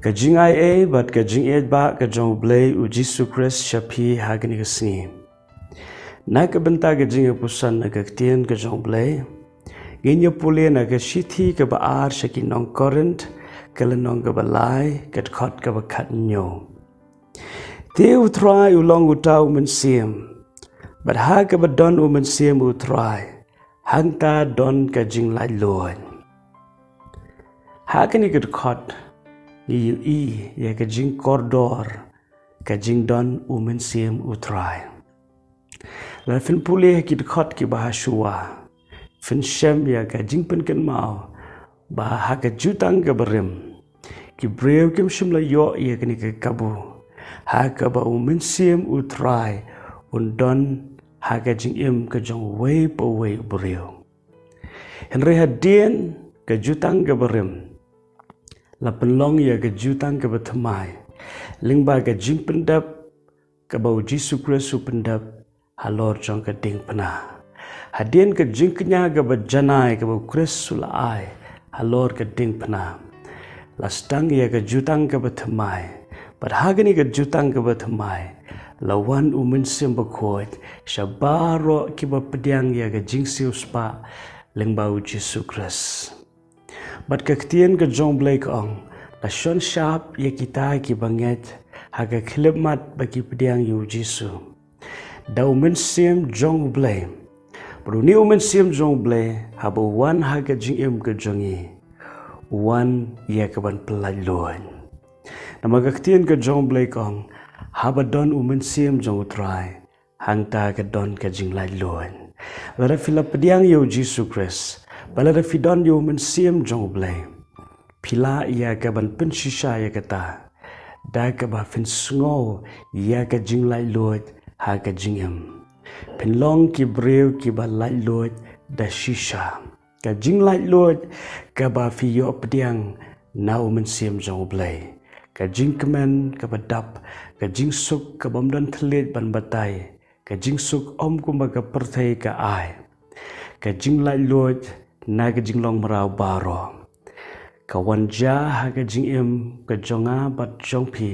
Kajing ai bat kajing ba kajong blay u Jisu Christ shapi hagani kasni. Na kabenta kajing pusan na kaktien kajong blay. Ginya pule na kashithi ka baar shaki nong Korint kalanong ka balay katkot ka bakat nyo. Te utray ulong utaw mensim. But ha ka badon mensim utray. Hangta don kajing lai loan. Ha kani katkot ni ya kajing kordor kajing don mensim utray. La fin pule ki katkot ki bahasua. Fin shem ya kajing penken mau bah ka jutang ka berim ki breu kim shimla yo ya kani ka kabu ha ka ba mensim utray undon ha ka jing im ka jong way po way breu henry hadien ka jutang ka berim la penlong ya ka jutang ka betmai lingba ka jing pendap ka ba Jisu Christ pendap halor jong ka ding pena hadien ka jing kenya ka bajanai ka ba Christ sulai halor ka ding pena lastang ya ka jutang ka betmai padhagani ka jutang ka betmai lawan mensim bakot shabaro ki ba pediang ya ka jing sius pa lingba Jisu Christ bat ka ktien ka jong blake ong la shon sharp ya kita ki banget haga khlemat ba ki pediang yu Jisu da mensim jong blake Bruni mensim jong blake habo wan haga jing im ka jongi wan ya ka ban pelai loan nama ka ktien ka jong blake ong haba don mensim jong utrai hangta ka don ka jing lai loan la fila pediang yu Jisu Christ bala fidon yu mensim jong blake pila ya ka ban penshisha ya kata da ka ba fin sngo ya ka jing lai loan ha ka jing im penlong ki breu ki ba lai loan da shisha ka jing lai loan ka ba fi yo pediang na mensim jong blake ka jing kemen ka badap ka jing suk ka bomdan thlet ban batai ka jing suk om kuma ka perthai ka ai ka jing lai loan na ka jing long marau baro ka wanja ha ka jing im ka jonga bat jong pi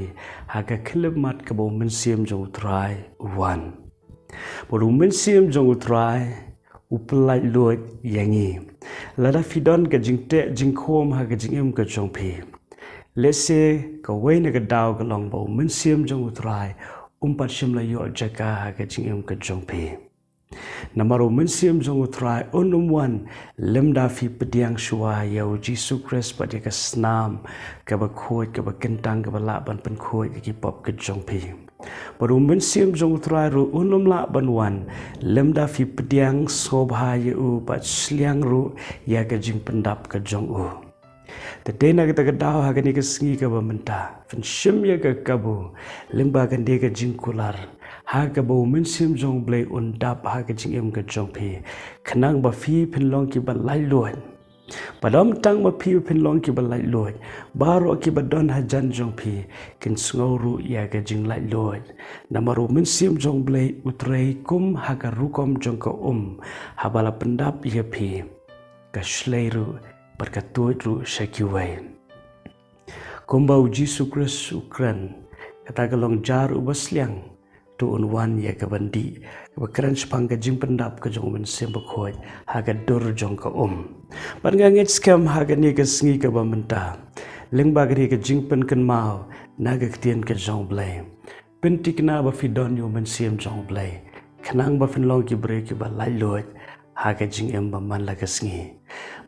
ha ka khlemat ka bo mensim jong trai wan boru mensim jong utrai upelai loan yangi lada fidon ka jing te jing khom ha ka jing im ka jong pi lese ka wayna ka daw ka long bo mensim jong utrai umpat shimla yo jaka ha ka jing im ka jong pi namaro mensim jong utrai wan lemda fi pediang shua ya Jisu Christ pa ka snam ka ba khoi ka ba kentang ka ba la ban pen khoi ki pop ka jong pi baru mensim jong utrai ru la ban wan lemda fi pediang sobha ya pat sliang ru ya ka jing pendap ka jong Tadena kita kedaw hagani ka singi ka bamenta fin shim ya ka kabu limba kan de ka jingkular ha ka bo mensim jong blay undap ha ka jing im ka jong pi khnang ba fi pinlong ki ba lai loan padam tang ba fi pinlong ki ba lai loan baro ki ba don ha jan jong pi kin sngoru ya ka jing lai loan namaru mensim jong blay utrei kum ha ka rukom jong ka ha bala pendap ya pi ka shleiru berkatut ru syakiwai. Kumbau Jisu Christ ukran kata galong jar ubasliang tu unwan ya kabandi bakran sepang ka jing pendap ka jong mensim bakhoy haga dur jong ka Panganget skam haga ni ka sngi ka bamenta lengba gri ka jing pen kan mau naga ktien ka jong blay pentik na ba fidon yu mensim jong blay khnang ba finlong ki bre ki ba lai lot haga jing em ba man la ka sngi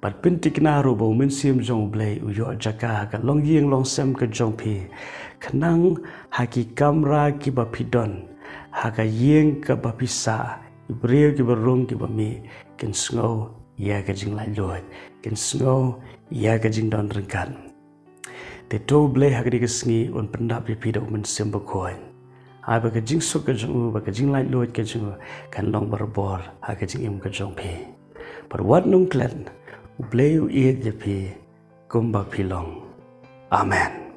Pat pintik na ro bo mensim jong blay uyo jaka ka long ying long sem ka jong pi khnang haki kamra ki ba pidon haka ying ka ba pisa ibreu ki ba rong ki ba mi ken sngo ya ka jing lai lot ken sngo ya ka jing don rengkan te to blay haka di ka sngi on pendap pi pido mensim ba khoi ai ba ka jing sok ka jong ba ka jing lai lot ka jong kan long barbor haka jing im ka jong pi par wat nung klan Bleu iet jepi kumba pilong. Amen.